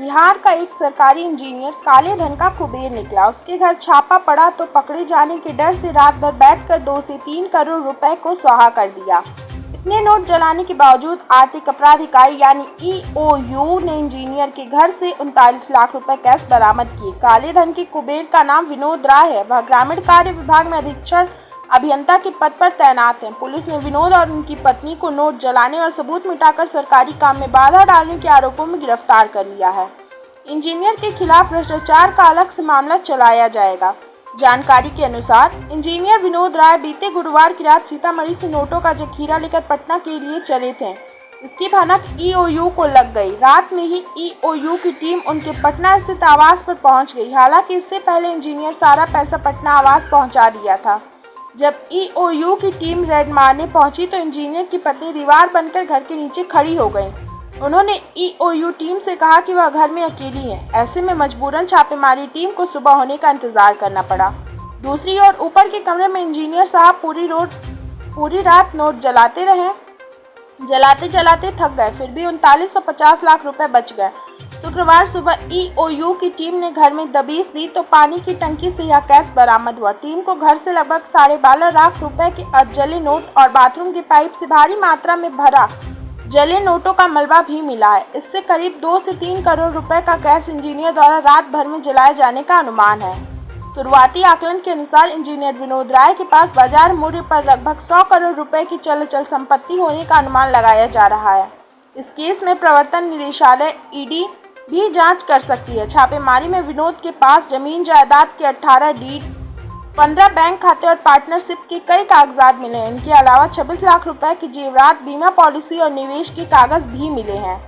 बिहार का एक सरकारी इंजीनियर काले धन का कुबेर निकला। उसके घर छापा पड़ा तो पकड़े जाने के डर से रात भर बैठकर 2 से 3 करोड़ रुपए को स्वाहा कर दिया। इतने नोट जलाने के बावजूद आर्थिक अपराध इकाई यानी EOU ने इंजीनियर के घर से 39 लाख रुपए कैश बरामद किए। काले धन के कुबेर का नाम विनोद राय है। वह ग्रामीण कार्य विभाग में अधीक्षण अभियंता के पद पर तैनात हैं। पुलिस ने विनोद और उनकी पत्नी को नोट जलाने और सबूत मिटाकर सरकारी काम में बाधा डालने के आरोपों में गिरफ्तार कर लिया है। इंजीनियर के खिलाफ भ्रष्टाचार का अलग से मामला चलाया जाएगा। जानकारी के अनुसार इंजीनियर विनोद राय बीते गुरुवार की रात सीतामढ़ी से नोटों का जखीरा लेकर पटना के लिए चले थे। इसकी भनक EOU को लग गई। रात में ही EOU की टीम उनके पटना स्थित आवास पर पहुंच गई। हालांकि इससे पहले इंजीनियर सारा पैसा पटना आवास पहुंचा दिया था। जब EOU की टीम रेड मारने पहुंची तो इंजीनियर की पत्नी दीवार बनकर घर के नीचे खड़ी हो गई। उन्होंने EOU टीम से कहा कि वह घर में अकेली है। ऐसे में मजबूरन छापेमारी टीम को सुबह होने का इंतजार करना पड़ा। दूसरी ओर ऊपर के कमरे में इंजीनियर साहब पूरी रात नोट जलाते रहे। जलाते जलाते थक गए, फिर भी 3950 लाख रुपए बच गए। शुक्रवार सुबह EOU की टीम ने घर में दबीश दी तो पानी की टंकी से यह कैश बरामद हुआ। टीम को घर से लगभग 12.5 लाख रुपए के अधजले नोट और बाथरूम की पाइप से भारी मात्रा में भरा जले नोटों का मलबा भी मिला है। इससे करीब 2 से 3 करोड़ रुपए का कैश इंजीनियर द्वारा रात भर में जलाए जाने का अनुमान है। शुरुआती आकलन के अनुसार इंजीनियर विनोद राय के पास बाजार मूल्य पर लगभग 100 करोड़ रुपए की चल संपत्ति होने का अनुमान लगाया जा रहा है। इस केस में प्रवर्तन निदेशालय ED भी जांच कर सकती है। छापेमारी में विनोद के पास जमीन जायदाद के 18 डीड, 15 बैंक खाते और पार्टनरशिप के कई कागजात मिले हैं। इनके अलावा 26 लाख रुपए की जेवरात, बीमा पॉलिसी और निवेश के कागज भी मिले हैं।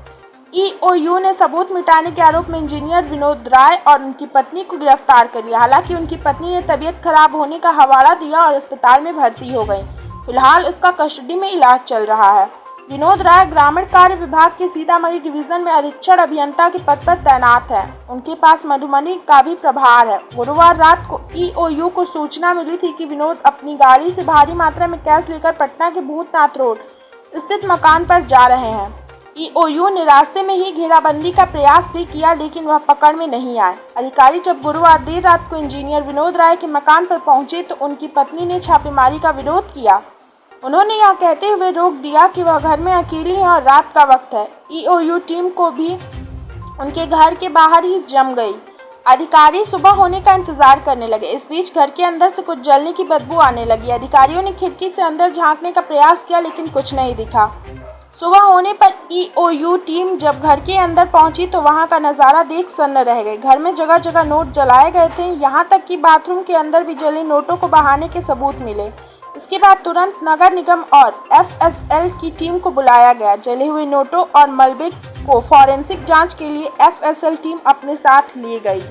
EOU ने सबूत मिटाने के आरोप में इंजीनियर विनोद राय और उनकी पत्नी को गिरफ्तार कर लिया। हालांकि उनकी पत्नी ने तबीयत खराब होने का हवाला दिया और अस्पताल में भर्ती हो गई। फिलहाल उसका कस्टडी में इलाज चल रहा है। विनोद राय ग्रामीण कार्य विभाग के सीतामढ़ी डिवीजन में अधीक्षण अभियंता के पद पर तैनात है। उनके पास मधुबनी का भी प्रभार है। गुरुवार रात को EOU को सूचना मिली थी कि विनोद अपनी गाड़ी से भारी मात्रा में कैश लेकर पटना के भूतनाथ रोड स्थित मकान पर जा रहे हैं। EOU ने रास्ते में ही घेराबंदी का प्रयास भी किया, लेकिन वह पकड़ में नहीं आए। अधिकारी जब गुरुवार देर रात को इंजीनियर विनोद राय के मकान पर पहुंचे तो उनकी पत्नी ने छापेमारी का विरोध किया। उन्होंने यह कहते हुए रोक दिया कि वह घर में अकेली है और रात का वक्त है। EOU टीम को भी उनके घर के बाहर ही जम गई। अधिकारी सुबह होने का इंतजार करने लगे। इस बीच घर के अंदर से कुछ जलने की बदबू आने लगी। अधिकारियों ने खिड़की से अंदर झांकने का प्रयास किया, लेकिन कुछ नहीं दिखा। सुबह होने पर EOU टीम जब घर के अंदर पहुंची तो वहां का नज़ारा देख सन्न रह गई। घर में जगह जगह नोट जलाए गए थे। यहां तक कि बाथरूम के अंदर भी जले नोटों को बहाने के सबूत मिले। इसके बाद तुरंत नगर निगम और FSL की टीम को बुलाया गया। जले हुए नोटों और मलबे को फॉरेंसिक जांच के लिए FSL टीम अपने साथ लिए गई।